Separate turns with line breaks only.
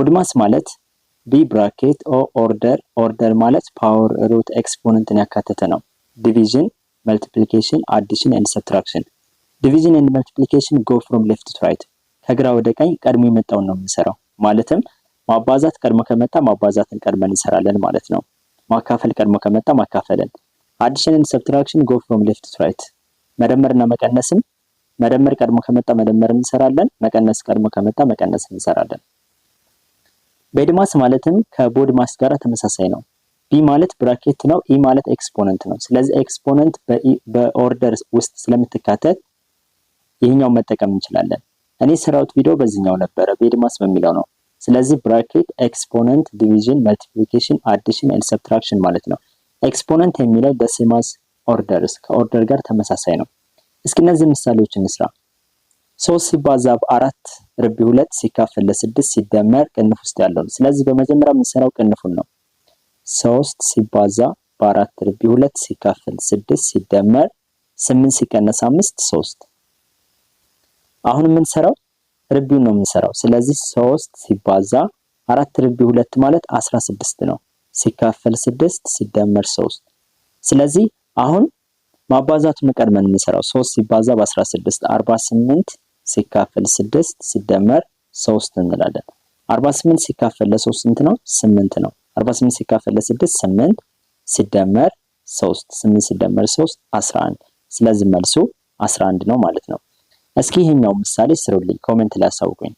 ቦድማስ ማለት ቢ ብራኬት ኦ ኦርደር ማለት ፓወር ሩት ኤክስፖነንትን ያካተተ ነው። ዲቪዥን መልቲፕሊኬሽን አዲሽን ኤንድ ሰብትራክሽን። ዲቪዥን ኤንድ መልቲፕሊኬሽን ጎ ፍሮም ሌፍት ቱ ራይት ከግራ ወደ ቀኝ ቀድሞ የመጣውን ነው የምንሰራው። ማለትም ማባዛት ቀድሞ ከመጣ ማባዛትን ቀድመን እንሰራለን ማለት ነው። ማካፈል ቀድሞ ከመጣ ማካፈልን። አዲሽን ኤንድ ሰብትራክሽን ጎ ፍሮም ሌፍት ቱ ራይት መደመርና መቀነስም መደመር ቀድሞ ከመጣ መደመር እንሰራለን፣ መቀነስ ቀድሞ ከመጣ መቀነስ እንሰራለን። ቦድማስ ማለትም ከቦድማስ ጋር ተመሳሳይ ነው። ቢ ማለት ብራኬት ነው፣ ኢ ማለት ኤክስፖነንት ነው። ስለዚህ ኤክስፖነንት በኦርደር ውስጥ ስለምትካተት ይሄኛው መጠቀም እንችላለን። እኔ ሰራውት ቪዲዮ በዚህኛው ነበረ ቦድማስ በሚለው ነው። ስለዚህ ብራኬት ኤክስፖነንት ዲቪዥን መልቲፕሊኬሽን አዲሽን ኤንድ ሰብትራክሽን ማለት ነው። ኤክስፖነንት የሚለው በሴማስ ኦርደርስ ከኦርደር ጋር ተመሳሳይ ነው። እስኪ እነዚህ ምሳሌዎች እንስራ። 3 ሲባዛ በ4 ርቢ 2 ሲካፈል ለ6 ሲደመር ቅንፍ ውስጥ ያለው። ስለዚህ በመጀመሪያ የምንሰራው ቅንፉን ነው። 3 ሲባዛ በ4 ርቢ 2 ሲካፈል 6 ሲደመር 8 ሲቀነስ 5 3። አሁን የምንሰራው ርቢውን ነው የምንሰራው። ስለዚህ 3 ሲባዛ 4 ርቢ 2 ማለት 16 ነው ሲካፈል 6 ሲደመር 3። ስለዚህ አሁን ማባዛቱን ቀድመን እንሰራው። 3 ሲባዛ በ16 48 ሲካፈል 6 ሲደመር 3 እንላለን። 48 ሲካፈል ለ3 ስንት ነው? 8 ነው። 48 ሲካፈል ለ6 8 ሲደመር 3 8 ሲደመር 3 11። ስለዚህ መልሱ 11 ነው ማለት ነው። እስኪ ይሄኛው ምሳሌ ስሩልኝ፣ ኮሜንት ላይ አሳውቁኝ።